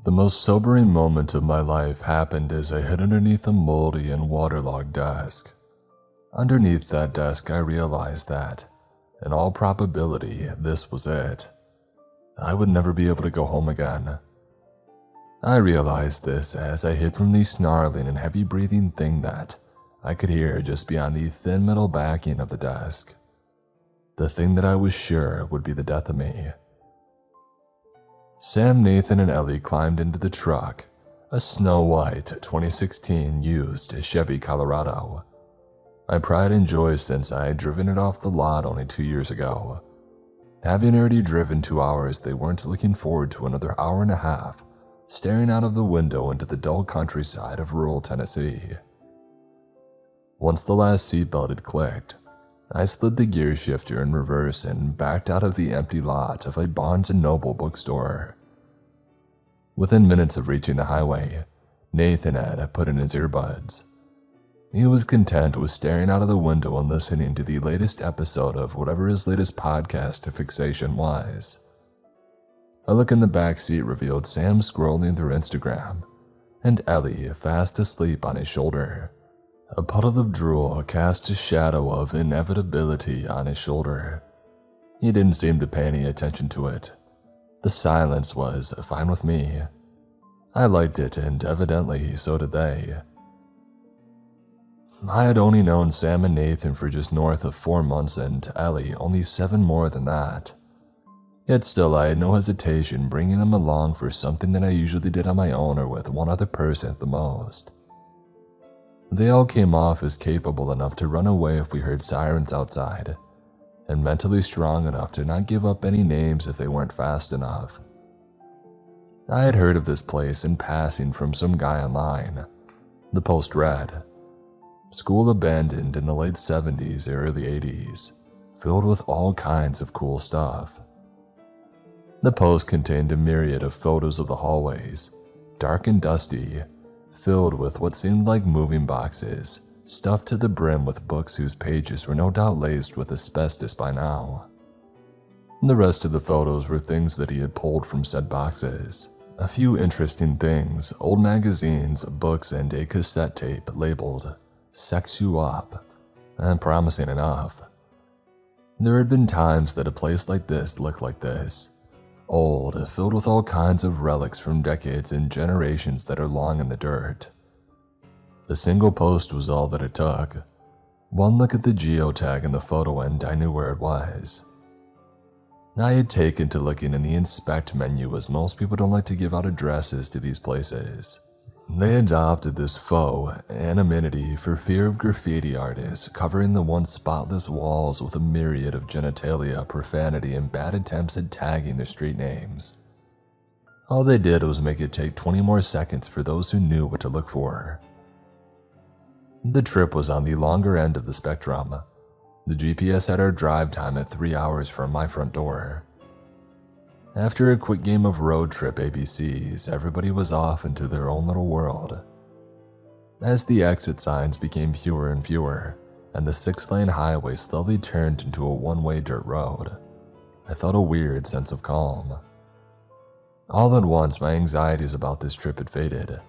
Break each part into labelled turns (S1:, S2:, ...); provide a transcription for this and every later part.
S1: The most sobering moment of my life happened as I hid underneath a moldy and waterlogged desk. Underneath that desk, I realized that, in all probability, this was it. I would never be able to go home again. I realized this as I hid from the snarling and heavy-breathing thing that I could hear just beyond the thin metal backing of the desk. The thing that I was sure would be the death of me. Sam, Nathan, and Ellie climbed into the truck, a snow-white 2016 used Chevy Colorado. My pride and joy since I had driven it off the lot only 2 years ago. Having already driven 2 hours, they weren't looking forward to another hour and a half, staring out of the window into the dull countryside of rural Tennessee. Once the last seatbelt had clicked, I slid the gear shifter in reverse and backed out of the empty lot of a Barnes & Noble bookstore. Within minutes of reaching the highway, Nathan had put in his earbuds. He was content with staring out of the window and listening to the latest episode of whatever his latest podcast fixation was. A look in the back seat revealed Sam scrolling through Instagram, and Ellie fast asleep on his shoulder. A puddle of drool cast a shadow of inevitability on his shoulder. He didn't seem to pay any attention to it. The silence was fine with me. I liked it, and evidently so did they. I had only known Sam and Nathan for just north of 4 months and Ellie only 7 more than that. Yet still I had no hesitation bringing them along for something that I usually did on my own or with one other person at the most. They all came off as capable enough to run away if we heard sirens outside, and mentally strong enough to not give up any names if they weren't fast enough. I had heard of this place in passing from some guy online. The post read, "School abandoned in the late 70s or early 80s, filled with all kinds of cool stuff." The post contained a myriad of photos of the hallways, dark and dusty, filled with what seemed like moving boxes, stuffed to the brim with books whose pages were no doubt laced with asbestos by now. The rest of the photos were things that he had pulled from said boxes. A few interesting things, old magazines, books, and a cassette tape labeled "Sex You Up," and promising enough. There had been times that a place like this looked like this. Old, filled with all kinds of relics from decades and generations that are long in the dirt. The single post was all that it took. One look at the geotag in the photo and I knew where it was. I had taken to looking in the inspect menu as most people don't like to give out addresses to these places. They adopted this faux anonymity for fear of graffiti artists covering the once spotless walls with a myriad of genitalia, profanity, and bad attempts at tagging their street names. All they did was make it take 20 more seconds for those who knew what to look for. The trip was on the longer end of the spectrum. The GPS had our drive time at 3 hours from my front door. After a quick game of road trip ABCs, everybody was off into their own little world. As the exit signs became fewer and fewer, and the 6-lane highway slowly turned into a one-way dirt road, I felt a weird sense of calm. All at once, my anxieties about this trip had faded.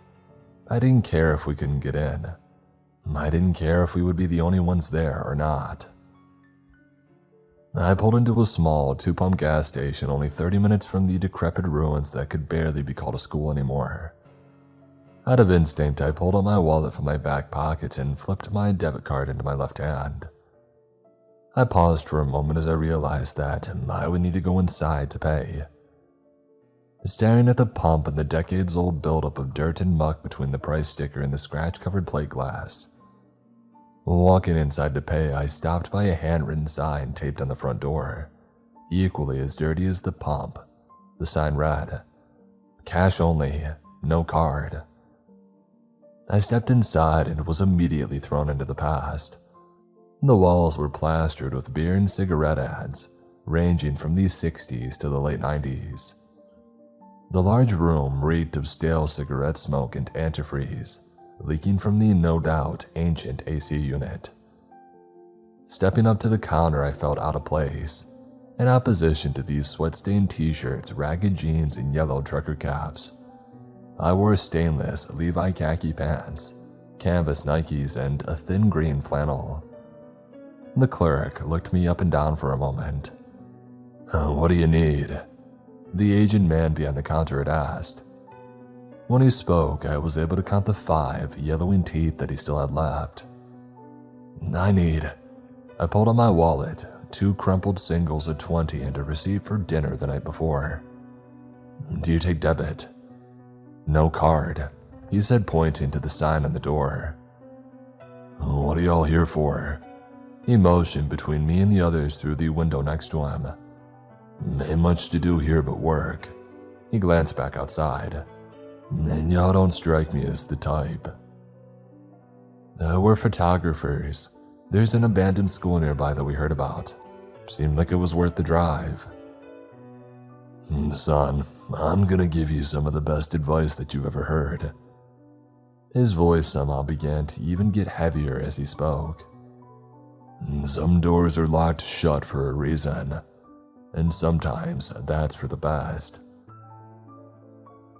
S1: I didn't care if we couldn't get in. I didn't care if we would be the only ones there or not. I pulled into a small 2-pump gas station only 30 minutes from the decrepit ruins that could barely be called a school anymore. Out of instinct, I pulled out my wallet from my back pocket and flipped my debit card into my left hand. I paused for a moment as I realized that I would need to go inside to pay. Staring at the pump and the decades-old buildup of dirt and muck between the price sticker and the scratch-covered plate glass. Walking inside to pay, I stopped by a handwritten sign taped on the front door, equally as dirty as the pump. The sign read, "Cash only, no card." I stepped inside and was immediately thrown into the past. The walls were plastered with beer and cigarette ads, ranging from the 60s to the late 90s. The large room reeked of stale cigarette smoke and antifreeze, leaking from the no doubt ancient AC unit. Stepping up to the counter, I felt out of place, in opposition to these sweat-stained t-shirts, ragged jeans, and yellow trucker caps. I wore stainless Levi khaki pants, canvas Nikes, and a thin green flannel. The clerk looked me up and down for a moment. "What do you need?" the aged man behind the counter had asked. When he spoke, I was able to count the 5 yellowing teeth that he still had left. I pulled out my wallet, 2 crumpled singles of 20 and a receipt for dinner the night before. "Do you take debit?" "No card," he said, pointing to the sign on the door. "What are y'all here for?" He motioned between me and the others through the window next to him. "Ain't much to do here but work." He glanced back outside. "And y'all don't strike me as the type." "We're photographers. There's an abandoned school nearby that we heard about. Seemed like it was worth the drive." "Son, I'm gonna give you some of the best advice that you've ever heard." His voice somehow began to even get heavier as he spoke. "Some doors are locked shut for a reason, and sometimes that's for the best."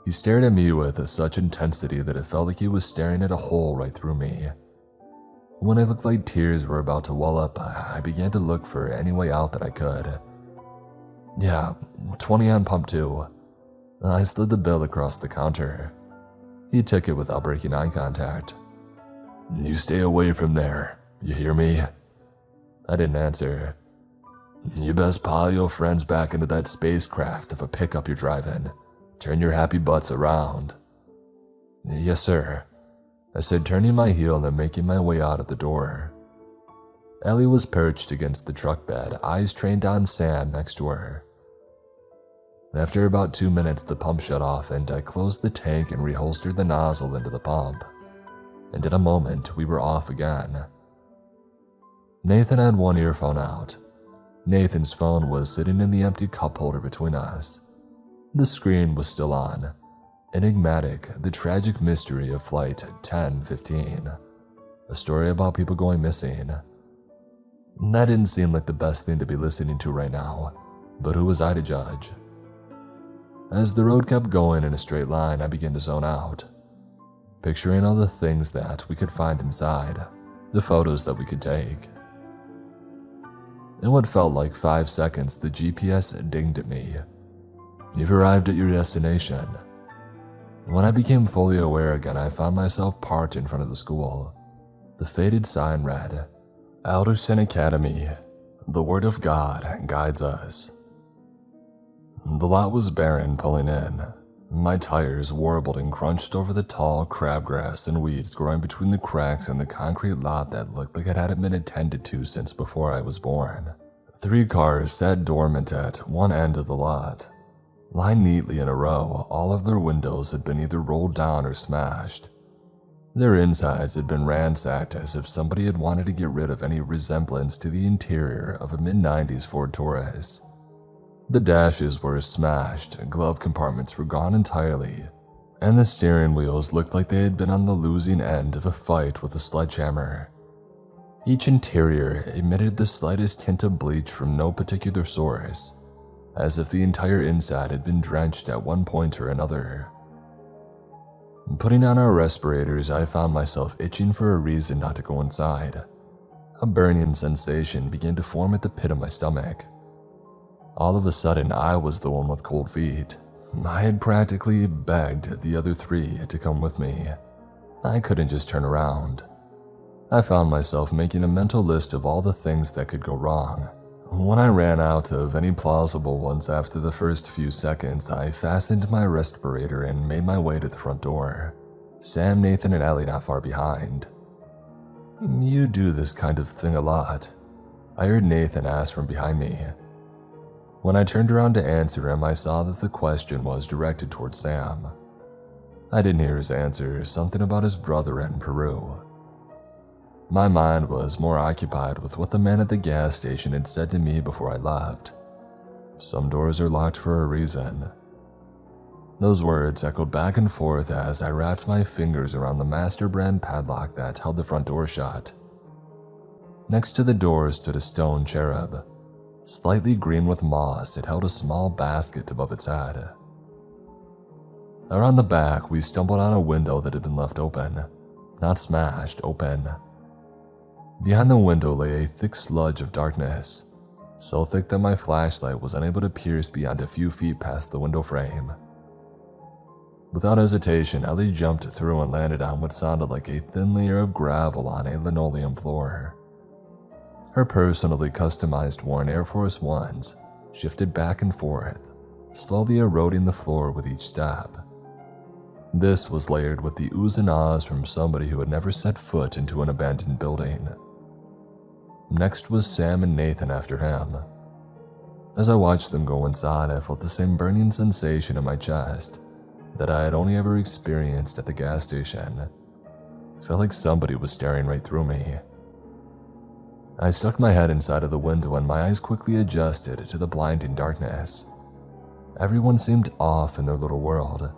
S1: He stared at me with such intensity that it felt like he was staring at a hole right through me. When it looked like tears were about to well up, I began to look for any way out that I could. "Yeah, 20 on pump 2. I slid the bill across the counter. He took it without breaking eye contact. "You stay away from there, you hear me?" I didn't answer. "You best pile your friends back into that spacecraft of a pickup you're driving. Turn your happy butts around." "Yes, sir," I said, turning my heel and making my way out of the door. Ellie was perched against the truck bed, eyes trained on Sam next to her. After about 2 minutes, the pump shut off and I closed the tank and reholstered the nozzle into the pump. And in a moment, we were off again. Nathan had one earphone out. Nathan's phone was sitting in the empty cup holder between us. The screen was still on. Enigmatic, the tragic mystery of Flight 1015. A story about people going missing. That didn't seem like the best thing to be listening to right now, but who was I to judge? As the road kept going in a straight line, I began to zone out, picturing all the things that we could find inside, the photos that we could take. In what felt like 5 seconds, the GPS dinged at me. "You've arrived at your destination." When I became fully aware again, I found myself parked in front of the school. The faded sign read, "Alderson Academy. The Word of God guides us." The lot was barren pulling in. My tires warbled and crunched over the tall crabgrass and weeds growing between the cracks in the concrete lot that looked like it hadn't been attended to since before I was born. 3 cars sat dormant at one end of the lot. Lined neatly in a row, all of their windows had been either rolled down or smashed. Their insides had been ransacked as if somebody had wanted to get rid of any resemblance to the interior of a mid-90s Ford Taurus. The dashes were smashed, glove compartments were gone entirely, and the steering wheels looked like they had been on the losing end of a fight with a sledgehammer. Each interior emitted the slightest hint of bleach from no particular source, as if the entire inside had been drenched at one point or another. Putting on our respirators, I found myself itching for a reason not to go inside. A burning sensation began to form at the pit of my stomach. All of a sudden, I was the one with cold feet. I had practically begged the other 3 to come with me. I couldn't just turn around. I found myself making a mental list of all the things that could go wrong. When I ran out of any plausible ones after the first few seconds, I fastened my respirator and made my way to the front door. Sam, Nathan, and Ellie not far behind. "You do this kind of thing a lot," I heard Nathan ask from behind me. When I turned around to answer him, I saw that the question was directed towards Sam. I didn't hear his answer, something about his brother in Peru. My mind was more occupied with what the man at the gas station had said to me before I left. "Some doors are locked for a reason." Those words echoed back and forth as I wrapped my fingers around the master brand padlock that held the front door shut. Next to the door stood a stone cherub. Slightly green with moss, it held a small basket above its head. Around the back, we stumbled on a window that had been left open. Not smashed, open. Behind the window lay a thick sludge of darkness, so thick that my flashlight was unable to pierce beyond a few feet past the window frame. Without hesitation, Ellie jumped through and landed on what sounded like a thin layer of gravel on a linoleum floor. Her personally customized worn Air Force Ones shifted back and forth, slowly eroding the floor with each step. This was layered with the oohs and ahs from somebody who had never set foot into an abandoned building. Next was Sam and Nathan after him. As I watched them go inside, I felt the same burning sensation in my chest that I had only ever experienced at the gas station. It felt like somebody was staring right through me. I stuck my head inside of the window and my eyes quickly adjusted to the blinding darkness. Everyone seemed off in their little world,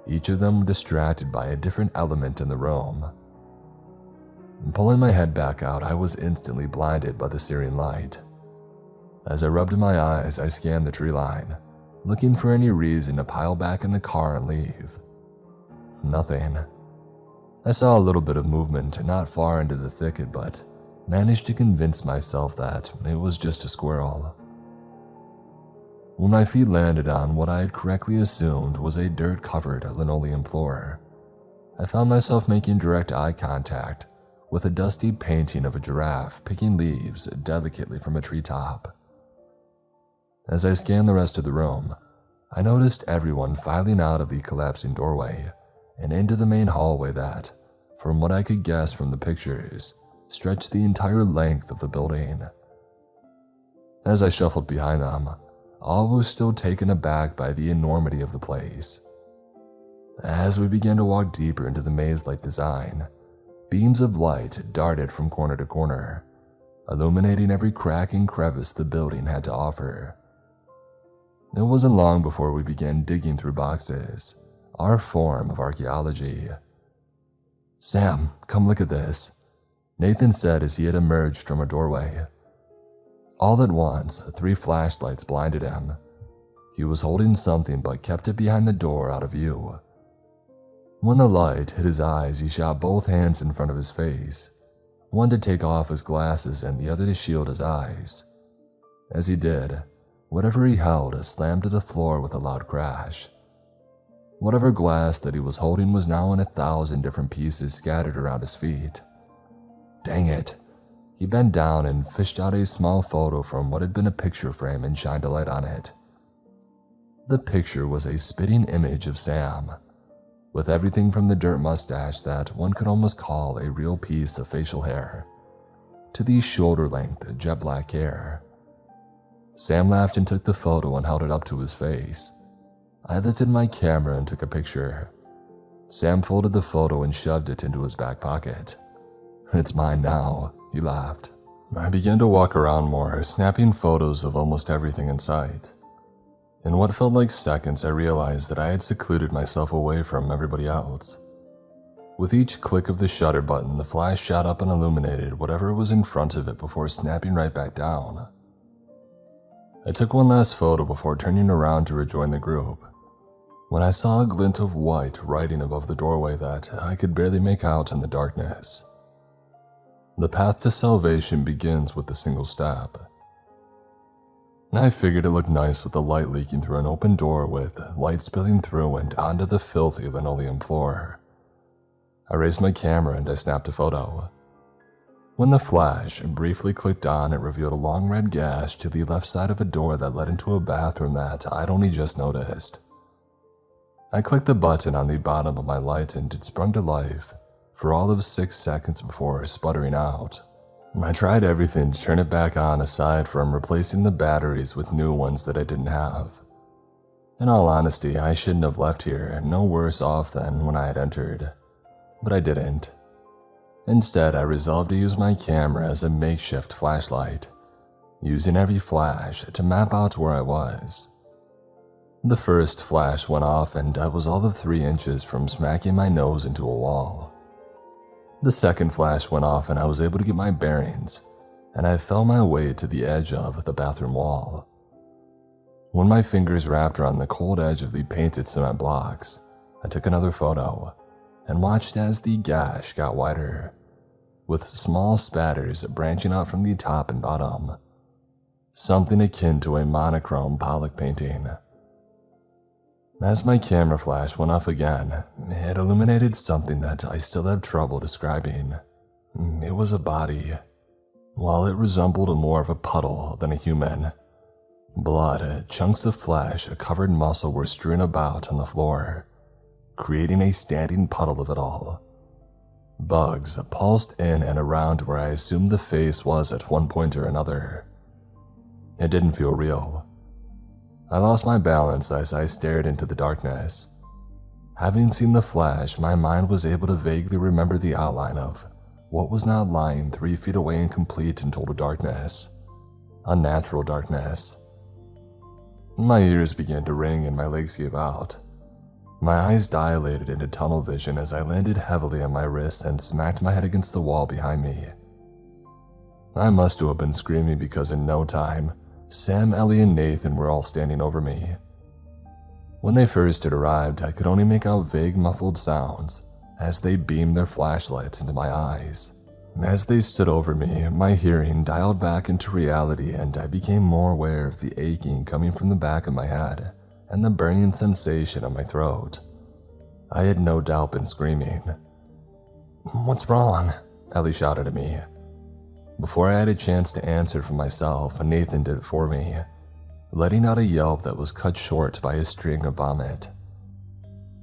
S1: each of them distracted by a different element in the room. Pulling my head back out, I was instantly blinded by the searing light. As I rubbed my eyes, I scanned the tree line, looking for any reason to pile back in the car and leave. Nothing. I saw a little bit of movement not far into the thicket, but managed to convince myself that it was just a squirrel. When my feet landed on what I had correctly assumed was a dirt-covered linoleum floor, I found myself making direct eye contact with a dusty painting of a giraffe picking leaves delicately from a treetop. As I scanned the rest of the room, I noticed everyone filing out of the collapsing doorway and into the main hallway that, from what I could guess from the pictures, stretched the entire length of the building. As I shuffled behind them, all was still taken aback by the enormity of the place. As we began to walk deeper into the maze-like design, beams of light darted from corner to corner, illuminating every crack and crevice the building had to offer. It wasn't long before we began digging through boxes, our form of archaeology. "Sam, come look at this," Nathan said as he had emerged from a doorway. All at once, 3 flashlights blinded him. He was holding something but kept it behind the door out of view. When the light hit his eyes, he shot both hands in front of his face, one to take off his glasses and the other to shield his eyes. As he did, whatever he held slammed to the floor with a loud crash. Whatever glass that he was holding was now in 1,000 different pieces scattered around his feet. Dang it. He bent down and fished out a small photo from what had been a picture frame and shined a light on it. The picture was a spitting image of Sam, with everything from the dirt mustache that one could almost call a real piece of facial hair, to the shoulder-length jet black hair. Sam laughed and took the photo and held it up to his face. I lifted my camera and took a picture. Sam folded the photo and shoved it into his back pocket. "It's mine now," he laughed. I began to walk around more, snapping photos of almost everything in sight. In what felt like seconds, I realized that I had secluded myself away from everybody else. With each click of the shutter button, the flash shot up and illuminated whatever was in front of it before snapping right back down. I took one last photo before turning around to rejoin the group, when I saw a glint of white riding above the doorway that I could barely make out in the darkness. The path to salvation begins with a single step. I figured it looked nice with the light leaking through an open door with light spilling through and onto the filthy linoleum floor. I raised my camera and I snapped a photo. When the flash briefly clicked on, it revealed a long red gash to the left side of a door that led into a bathroom that I'd only just noticed. I clicked the button on the bottom of my light and it sprung to life for all of 6 seconds before sputtering out. I tried everything to turn it back on aside from replacing the batteries with new ones that I didn't have. In all honesty, I shouldn't have left here no worse off than when I had entered, but I didn't. Instead, I resolved to use my camera as a makeshift flashlight, using every flash to map out where I was. The first flash went off and I was all of 3 inches from smacking my nose into a wall. The second flash went off and I was able to get my bearings, and I fell my way to the edge of the bathroom wall. When my fingers wrapped around the cold edge of the painted cement blocks, I took another photo and watched as the gash got wider, with small spatters branching out from the top and bottom, something akin to a monochrome Pollock painting. As my camera flash went off again, it illuminated something that I still have trouble describing. It was a body. While it resembled more of a puddle than a human, blood, chunks of flesh, a covered muscle were strewn about on the floor, creating a standing puddle of it all. Bugs pulsed in and around where I assumed the face was at one point or another. It didn't feel real. I lost my balance as I stared into the darkness. Having seen the flash, my mind was able to vaguely remember the outline of what was now lying 3 feet away in complete and total darkness. Unnatural darkness. My ears began to ring and my legs gave out. My eyes dilated into tunnel vision as I landed heavily on my wrists and smacked my head against the wall behind me. I must have been screaming because in no time, Sam, Ellie, and Nathan were all standing over me. When they first had arrived, I could only make out vague muffled sounds as they beamed their flashlights into my eyes. As they stood over me, my hearing dialed back into reality and I became more aware of the aching coming from the back of my head and the burning sensation in my throat. I had no doubt been screaming. "What's wrong?" Ellie shouted at me. Before I had a chance to answer for myself, Nathan did it for me, letting out a yelp that was cut short by a string of vomit.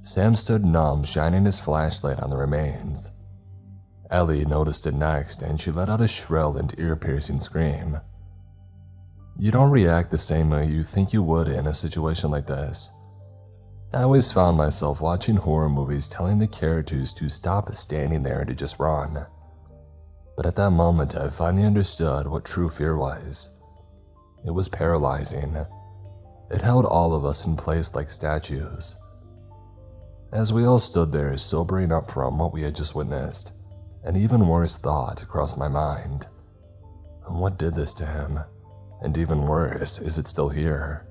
S1: Sam stood numb, shining his flashlight on the remains. Ellie noticed it next, and she let out a shrill and ear-piercing scream. You don't react the same way you think you would in a situation like this. I always found myself watching horror movies telling the characters to stop standing there and to just run. But at that moment, I finally understood what true fear was. It was paralyzing. It held all of us in place like statues. As we all stood there, sobering up from what we had just witnessed, an even worse thought crossed my mind. What did this to him? And even worse, is it still here?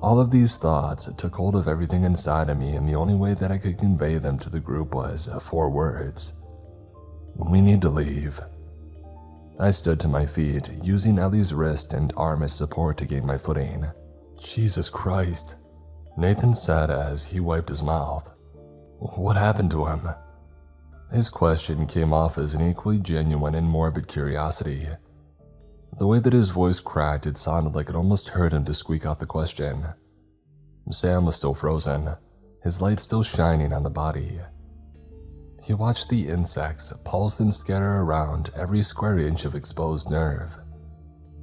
S1: All of these thoughts took hold of everything inside of me, and the only way that I could convey them to the group was 4 words. We need to leave. I stood to my feet, using Ellie's wrist and arm as support to gain my footing. Jesus Christ, Nathan said as he wiped his mouth. What happened to him? His question came off as an equally genuine and morbid curiosity. The way that his voice cracked, it sounded like it almost hurt him to squeak out the question. Sam was still frozen, his light still shining on the body. He watched the insects pulse and scatter around every square inch of exposed nerve.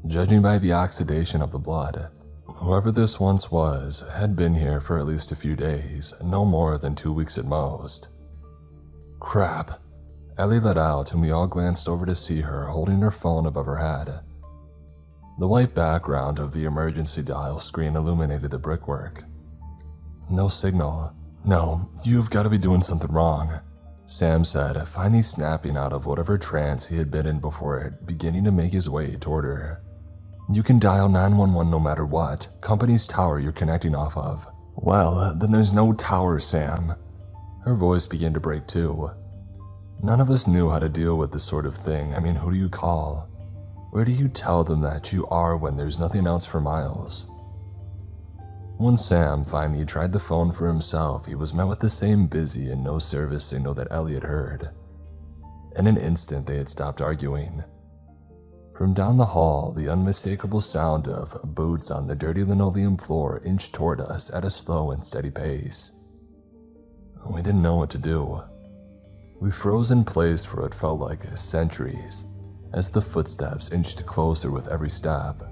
S1: Judging by the oxidation of the blood, whoever this once was had been here for at least a few days, no more than 2 weeks at most. Crap. Ellie let out and we all glanced over to see her holding her phone above her head. The white background of the emergency dial screen illuminated the brickwork. No signal. No, you've got to be doing something wrong, Sam said, finally snapping out of whatever trance he had been in before, beginning to make his way toward her. You can dial 911 no matter what company's tower you're connecting off of. Well, then there's no tower, Sam. Her voice began to break too. None of us knew how to deal with this sort of thing. I mean, who do you call? Where do you tell them that you are when there's nothing else for miles? When Sam finally tried the phone for himself, he was met with the same busy and no service signal that Ellie had heard. In an instant, they had stopped arguing. From down the hall, the unmistakable sound of boots on the dirty linoleum floor inched toward us at a slow and steady pace. We didn't know what to do. We froze in place for what felt like centuries, as the footsteps inched closer with every step.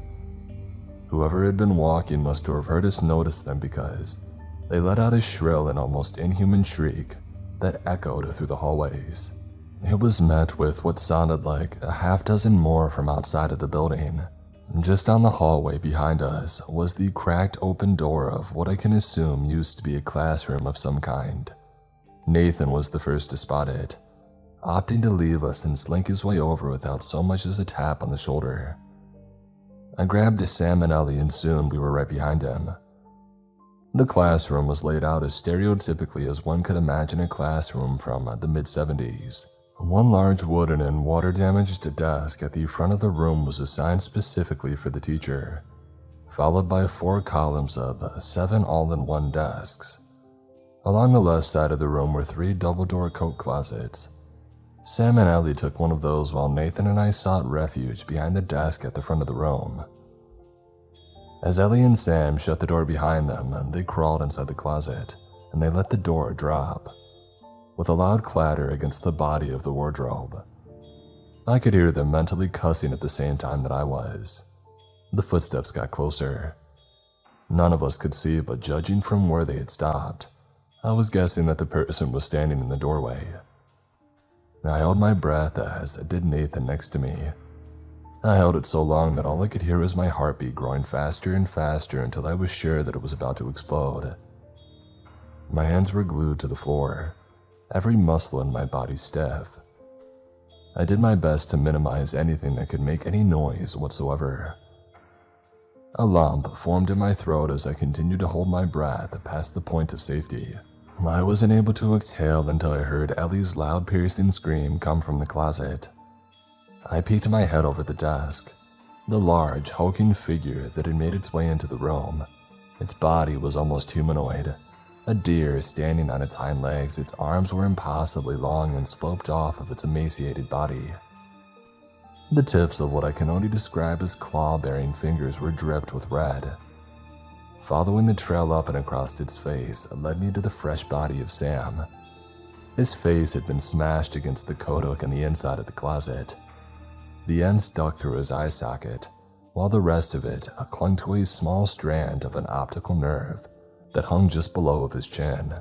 S1: Whoever had been walking must have heard us notice them because they let out a shrill and almost inhuman shriek that echoed through the hallways. It was met with what sounded like a half-dozen more from outside of the building. Just down the hallway behind us was the cracked open door of what I can assume used to be a classroom of some kind. Nathan was the first to spot it, opting to leave us and slink his way over without so much as a tap on the shoulder. I grabbed Sam and Ellie and soon we were right behind him. The classroom was laid out as stereotypically as one could imagine a classroom from the mid-70s. One large wooden and water-damaged desk at the front of the room was assigned specifically for the teacher, followed by 4 columns of 7 all-in-one desks. Along the left side of the room were 3 double-door coat closets. Sam and Ellie took one of those while Nathan and I sought refuge behind the desk at the front of the room. As Ellie and Sam shut the door behind them, they crawled inside the closet, and they let the door drop, with a loud clatter against the body of the wardrobe. I could hear them mentally cussing at the same time that I was. The footsteps got closer. None of us could see, but judging from where they had stopped, I was guessing that the person was standing in the doorway. I held my breath, as did Nathan next to me. I held it so long that all I could hear was my heartbeat growing faster and faster until I was sure that it was about to explode. My hands were glued to the floor, every muscle in my body stiff. I did my best to minimize anything that could make any noise whatsoever. A lump formed in my throat as I continued to hold my breath past the point of safety. I wasn't able to exhale until I heard Ellie's loud piercing scream come from the closet. I peeked my head over the desk. The large, hulking figure that had made its way into the room. Its body was almost humanoid. A deer standing on its hind legs, its arms were impossibly long and sloped off of its emaciated body. The tips of what I can only describe as claw-bearing fingers were dripped with red. Following the trail up and across its face led me to the fresh body of Sam. His face had been smashed against the coat hook on the inside of the closet. The end stuck through his eye socket, while the rest of it clung to a small strand of an optical nerve that hung just below of his chin.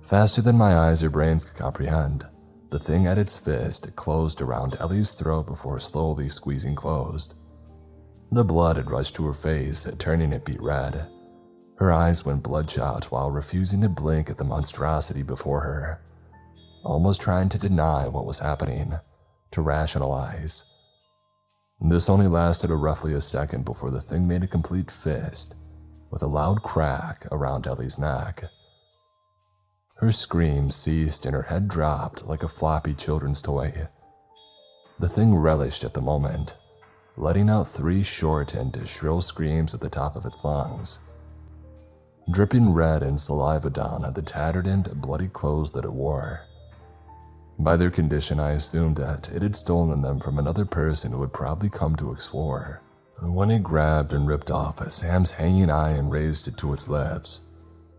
S1: Faster than my eyes or brains could comprehend, the thing at its fist closed around Ellie's throat before slowly squeezing closed. The blood had rushed to her face, turning it beet red. Her eyes went bloodshot while refusing to blink at the monstrosity before her, almost trying to deny what was happening, to rationalize. This only lasted roughly a second before the thing made a complete fist, with a loud crack around Ellie's neck. Her scream ceased and her head dropped like a floppy children's toy. The thing relished at the moment, letting out 3 short and shrill screams at the top of its lungs, dripping red and saliva down the tattered and bloody clothes that it wore. By their condition, I assumed that it had stolen them from another person who had probably come to explore. When it grabbed and ripped off Sam's hanging eye and raised it to its lips,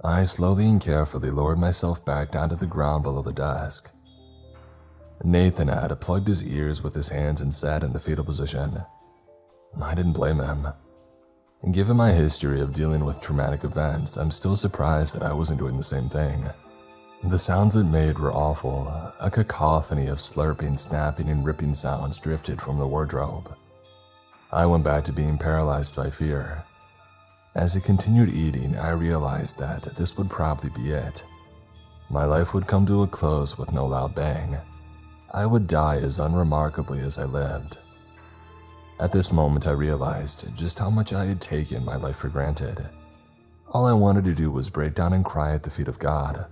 S1: I slowly and carefully lowered myself back down to the ground below the desk. Nathan had plugged his ears with his hands and sat in the fetal position. I didn't blame him. And given my history of dealing with traumatic events, I'm still surprised that I wasn't doing the same thing. The sounds it made were awful. A cacophony of slurping, snapping, and ripping sounds drifted from the wardrobe. I went back to being paralyzed by fear. As it continued eating, I realized that this would probably be it. My life would come to a close with no loud bang. I would die as unremarkably as I lived. At this moment, I realized just how much I had taken my life for granted. All I wanted to do was break down and cry at the feet of God,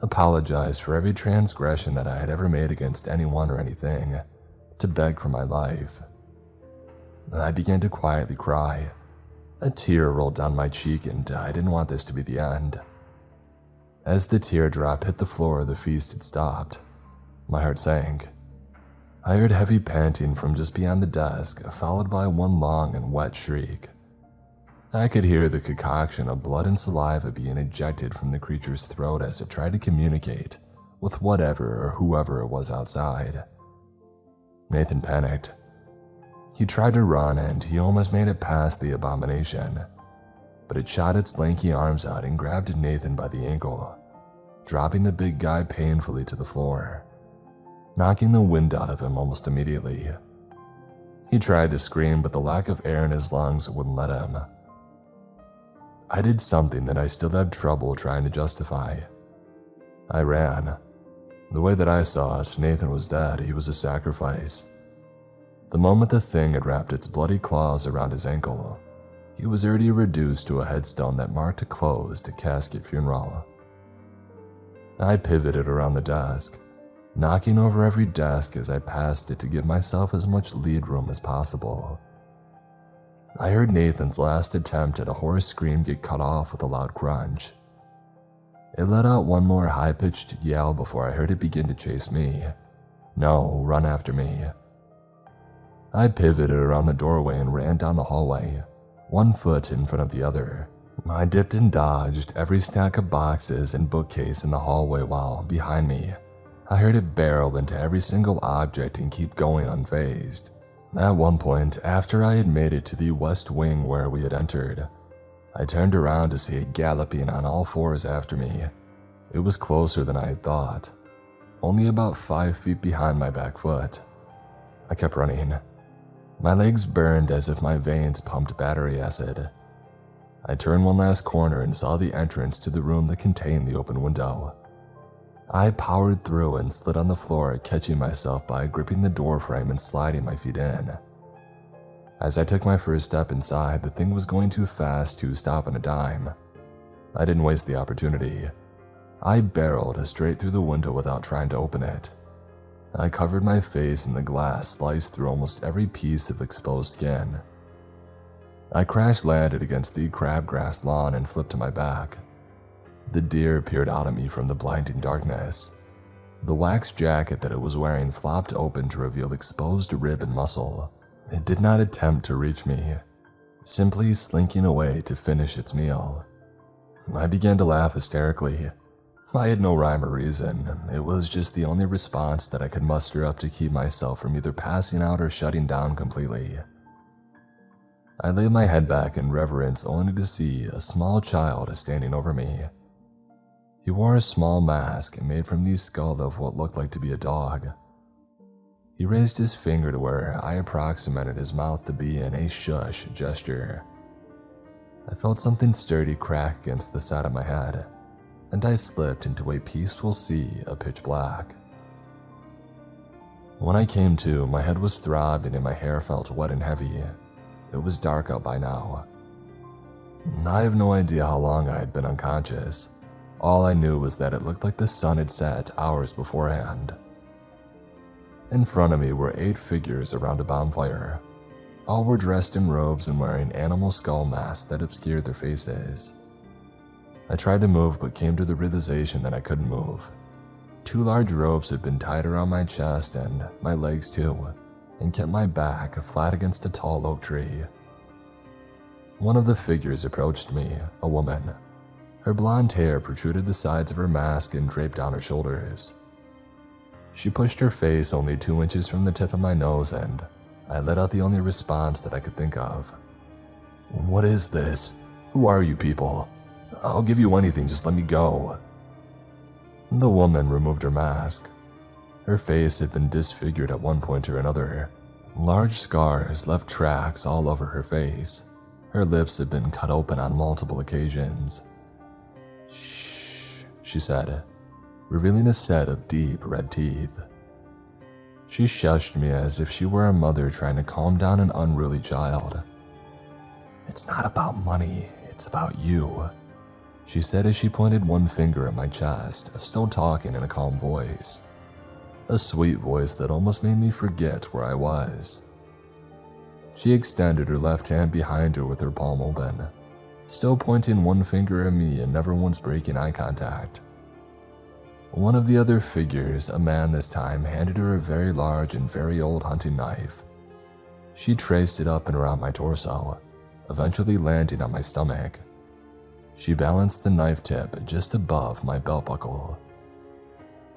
S1: apologize for every transgression that I had ever made against anyone or anything, to beg for my life. I began to quietly cry. A tear rolled down my cheek, and I didn't want this to be the end. As the teardrop hit the floor, the feast had stopped. My heart sank. I heard heavy panting from just beyond the desk, followed by one long and wet shriek. I could hear the concoction of blood and saliva being ejected from the creature's throat as it tried to communicate with whatever or whoever it was outside. Nathan panicked. He tried to run and he almost made it past the abomination, but it shot its lanky arms out and grabbed Nathan by the ankle, dropping the big guy painfully to the floor, knocking the wind out of him almost immediately. He tried to scream, but the lack of air in his lungs wouldn't let him. I did something that I still have trouble trying to justify. I ran. The way that I saw it, Nathan was dead. He was a sacrifice. The moment the thing had wrapped its bloody claws around his ankle, He was already reduced to a headstone that marked a closed casket funeral. I pivoted around the desk, knocking over every desk as I passed it to give myself as much lead room as possible. I heard Nathan's last attempt at a hoarse scream get cut off with a loud crunch. It let out one more high-pitched yell before I heard it begin to chase me. No, run after me. I pivoted around the doorway and ran down the hallway, one foot in front of the other. I dipped and dodged every stack of boxes and bookcase in the hallway while, behind me, I heard it barrel into every single object and keep going unfazed. At one point, after I had made it to the west wing where we had entered, I turned around to see it galloping on all fours after me. It was closer than I had thought, only about 5 feet behind my back foot. I kept running. My legs burned as if my veins pumped battery acid. I turned one last corner and saw the entrance to the room that contained the open window. I powered through and slid on the floor, catching myself by gripping the door frame and sliding my feet in. As I took my first step inside, the thing was going too fast to stop on a dime. I didn't waste the opportunity. I barreled straight through the window without trying to open it. I covered my face in the glass, sliced through almost every piece of exposed skin. I crash-landed against the crabgrass lawn and flipped to my back. The deer peered out at me from the blinding darkness. The wax jacket that it was wearing flopped open to reveal exposed rib and muscle. It did not attempt to reach me, simply slinking away to finish its meal. I began to laugh hysterically. I had no rhyme or reason. It was just the only response that I could muster up to keep myself from either passing out or shutting down completely. I laid my head back in reverence only to see a small child standing over me. He wore a small mask made from the skull of what looked like to be a dog. He raised his finger to where I approximated his mouth to be in a shush gesture. I felt something sturdy crack against the side of my head, and I slipped into a peaceful sea of pitch black. When I came to, my head was throbbing and my hair felt wet and heavy. It was dark out by now. I have no idea how long I had been unconscious. All I knew was that it looked like the sun had set hours beforehand. In front of me were 8 figures around a bonfire. All were dressed in robes and wearing animal skull masks that obscured their faces. I tried to move but came to the realization that I couldn't move. 2 large ropes had been tied around my chest and my legs too, and kept my back flat against a tall oak tree. One of the figures approached me, a woman. Her blonde hair protruded the sides of her mask and draped down her shoulders. She pushed her face only 2 inches from the tip of my nose, and I let out the only response that I could think of. "What is this? Who are you people? I'll give you anything, just let me go." The woman removed her mask. Her face had been disfigured at one point or another. Large scars left tracks all over her face. Her lips had been cut open on multiple occasions. "Shh," she said, revealing a set of deep red teeth. She shushed me as if she were a mother trying to calm down an unruly child. "It's not about money, it's about you," she said as she pointed one finger at my chest, still talking in a calm voice. A sweet voice that almost made me forget where I was. She extended her left hand behind her with her palm open, still pointing one finger at me and never once breaking eye contact. One of the other figures, a man this time, handed her a very large and very old hunting knife. She traced it up and around my torso, eventually landing on my stomach. She balanced the knife tip just above my belt buckle.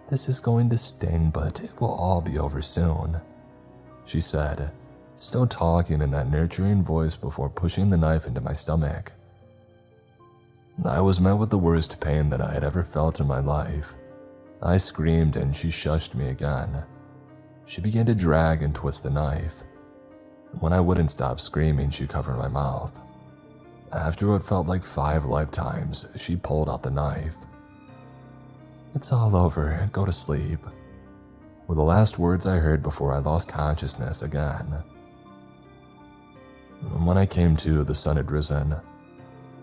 S1: "This is going to sting, but it will all be over soon," she said, still talking in that nurturing voice before pushing the knife into my stomach. I was met with the worst pain that I had ever felt in my life. I screamed and she shushed me again. She began to drag and twist the knife. When I wouldn't stop screaming, she covered my mouth. After what felt like 5 lifetimes, she pulled out the knife. "It's all over, go to sleep," were the last words I heard before I lost consciousness again. When I came to, the sun had risen.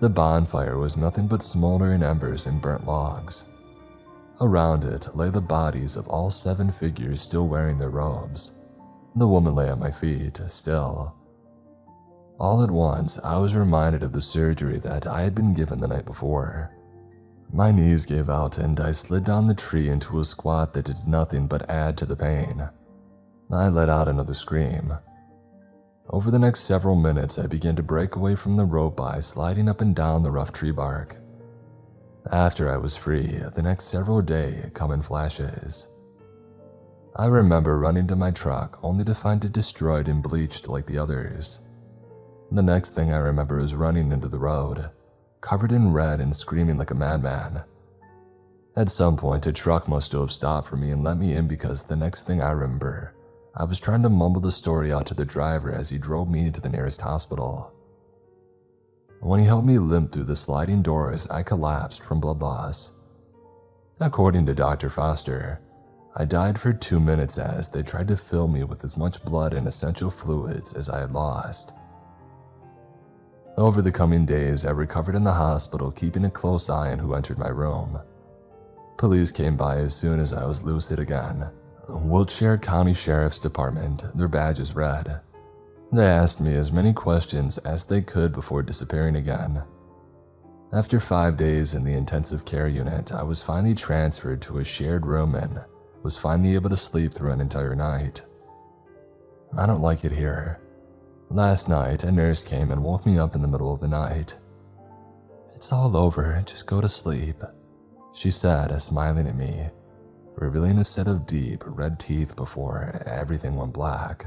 S1: The bonfire was nothing but smoldering embers and burnt logs. Around it lay the bodies of all 7 figures still wearing their robes. The woman lay at my feet, still. All at once, I was reminded of the surgery that I had been given the night before. My knees gave out and I slid down the tree into a squat that did nothing but add to the pain. I let out another scream. Over the next several minutes, I began to break away from the rope by sliding up and down the rough tree bark. After I was free, the next several days come in flashes. I remember running to my truck only to find it destroyed and bleached like the others. The next thing I remember is running into the road, covered in red and screaming like a madman. At some point, a truck must have stopped for me and let me in because the next thing I remember, I was trying to mumble the story out to the driver as he drove me to the nearest hospital. When he helped me limp through the sliding doors, I collapsed from blood loss. According to Dr. Foster, I died for 2 minutes as they tried to fill me with as much blood and essential fluids as I had lost. Over the coming days, I recovered in the hospital, keeping a close eye on who entered my room. Police came by as soon as I was lucid again. Wiltshire County Sheriff's Department, their badges red. They asked me as many questions as they could before disappearing again. After 5 days in the intensive care unit, I was finally transferred to a shared room and was finally able to sleep through an entire night. I don't like it here. Last night, a nurse came and woke me up in the middle of the night. "It's all over, just go to sleep," she said, smiling at me, revealing a set of deep, red teeth before everything went black.